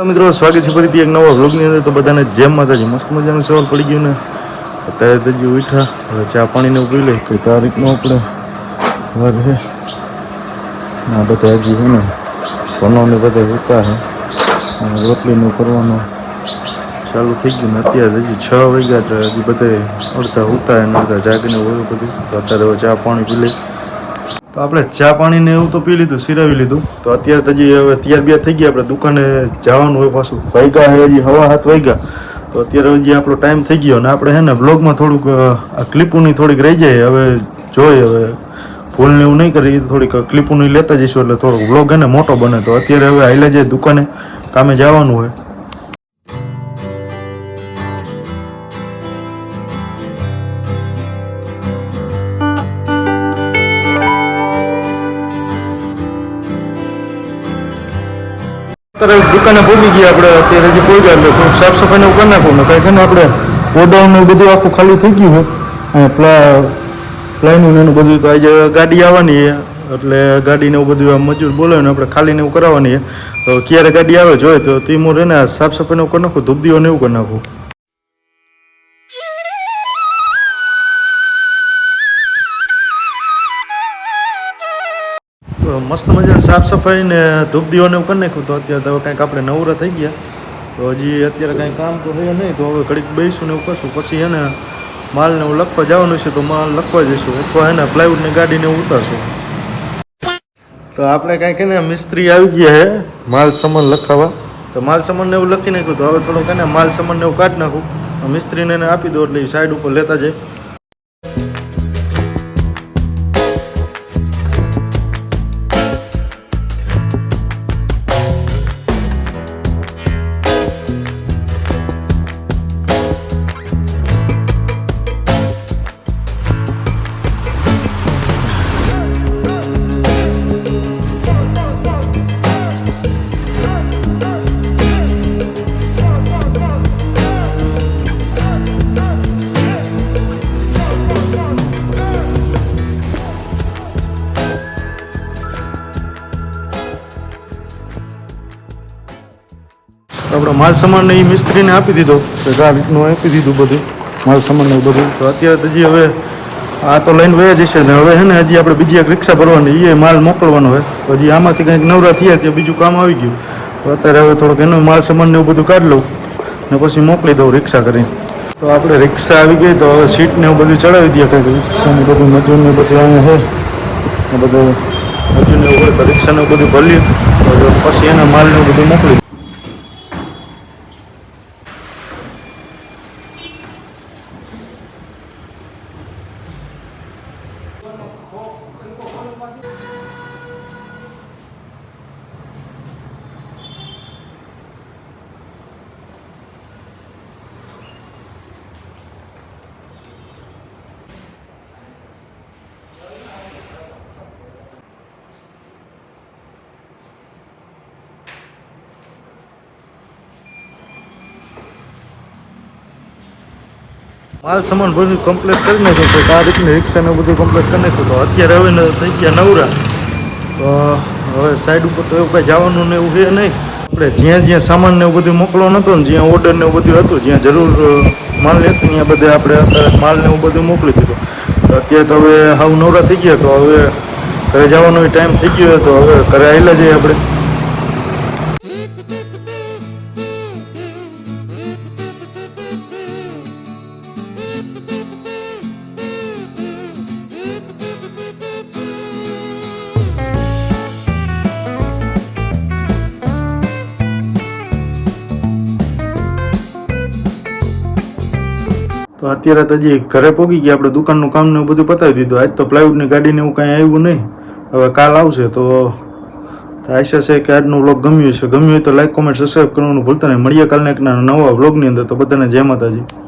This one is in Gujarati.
મિત્રો સ્વાગત છે ફરીથી એક નવા વ્લોગની અંદર। તો બધાને જેમ માતાજી, મસ્ત મજાનું સવાર પડી ગયું ને અત્યારે તો હજી ઉઠા, હવે ચા પાણીને પી લઈ કઈ તારીખનો આપણે વાર છે આ બધા હજી છે ને ભણવાને બધા ઉતા છે અને રોટલીનું કરવાનું ચાલુ થઈ ગયું ને અત્યારે હજી 6 વાગ્યા એટલે હજી બધા અડધા ઉતા અને અડધા જાગીને હોય બધું। તો અત્યારે હવે ચા પાણી પી લઈ। તો આપણે ચા પાણીને એવું તો પી લીધું, સિરાવી લીધું। તો અત્યારે તો હજી હવે તૈયાર બિયાર થઈ ગયા, આપણે દુકાને જવાનું હોય પાછું। વાગ્યા છે હજી 7:30 વાગ્યા, તો અત્યારે હજી આપણો ટાઈમ થઈ ગયો અને આપણે છે ને બ્લોગમાં થોડુંક આ ક્લિપોની થોડીક રહી જાય, હવે જોઈએ હવે ભૂલને એવું નહીં કરી, થોડીક ક્લિપોની લેતા જઈશું એટલે થોડોક બ્લોગ છે ને મોટો બને। તો અત્યારે હવે હાઈલા જાય દુકાને, કામે જવાનું હોય। અત્યારે દુકાને પહોંચી ગયા આપણે, અત્યારે હજી પહોંચ્યા એટલે થોડુંક સાફ સફાઈને એવું કરી નાખવું ને કાંઈક ને આપણે ગોડાઉન બધું આખું ખાલી થઈ ગયું છે અને પ્લાયનું એનું બધું। તો આજે ગાડી આવવાની છે એટલે ગાડીને એવું બધું મજૂર બોલાવીને આપણે ખાલીને એવું કરાવવાની છે। તો ક્યારે ગાડી આવે જોઈએ તો તીમો રહે ને સાફ સફાઈને એવું કરી નાખું, ધૂપદીઓને એવું કરી નાખું। તો મસ્ત મજા સાફ સફાઈ ને ધૂપ દીવાને એવું કરી નાખ્યું। તો અત્યારે તો કંઈક આપણે નવરા થઈ ગયા, તો હજી અત્યારે કાંઈ કામ તો થયું નહીં, તો હવે ઘડીક બેસીશું ને એવું કરશું, પછી એને માલને એવું લખવા જવાનું છે તો માલ લખવા જઈશું અથવા એને પ્લાયવુડની ગાડીને એવું ઉતારશું। તો આપણે કાંઈક એને મિસ્ત્રી આવી ગયા છે માલ સામાન લખાવા, તો માલ સામાનને એવું લખી નાખ્યું। તો હવે થોડુંક એને માલ સામાનને એવું કાઢી નાખું, મિસ્ત્રીને એને આપી દો એટલે એ સાઈડ ઉપર લેતા જાય। આપણે માલ સામાનને એ મિસ્ત્રીને આપી દીધો, આ રીતનું આપી દીધું બધું માલ સામાનને બધું। તો અત્યારે હજી હવે આ તો લઈને વયા જશે ને હવે છે ને હજી આપણે બીજી એક રિક્ષા ભરવાની, એ માલ મોકલવાનો હોય। હજી આમાંથી કંઈક નવરા થયા ત્યાં બીજું કામ આવી ગયું, તો અત્યારે હવે થોડોક એનો માલ સામાનને એવું બધું કાઢી લઉં ને પછી મોકલી દઉં રિક્ષા કરીને। તો આપણે રિક્ષા આવી ગઈ, તો હવે સીટને એવું બધું ચડાવી દઈએ, કંઈક રિક્ષાને બધું મજૂરને બધું અહીંયા છે બધું મજૂરને એવું હોય તો રિક્ષાને બધું ભરીએ, તો પછી એના માલને બધું મોકલી। માલ સામાન બધું કમ્પ્લીટ કરી નાખ્યું, તો આ રીતની રિક્ષાને બધું કમ્પ્લીટ કરી નાખ્યું। તો અત્યારે હવે થઈ ગયા નવરા, તો હવે સાઈડ ઉપર તો એવું કાંઈ જવાનું ને એવું છે નહીં। આપણે જ્યાં જ્યાં સામાનને એવું બધું મોકલવાનું હતું ને જ્યાં ઓર્ડરને એવું બધું હતું, જ્યાં જરૂર માલ લેતું ત્યાં બધે આપણે અત્યારે માલને એવું બધું મોકલી દીધું। તો અત્યારે તો હવે હાવ નવરા થઈ ગયા, તો હવે ઘરે જવાનો ટાઈમ થઈ ગયો, તો હવે ઘરે આવેલા જઈએ આપણે। તો અત્યારે તો હજી ઘરે પહોંચી ગયા, આપણે દુકાનનું કામ ને એવું બધું પતાવી દીધું। આજ તો પ્લાયવુડની ગાડીને એવું કાંઈ આવ્યું નહીં, હવે કાલ આવશે। તો આશા છે કે આજનો વ્લોગ ગમ્યું છે, ગમ્યું હોય તો લાઈક કોમેન્ટ સબસ્ક્રાઈબ કરવાનું ભૂલતા નહીં। મળીએ કાલના એક નવા વ્લોગની અંદર, તો બધાને જય માતાજી।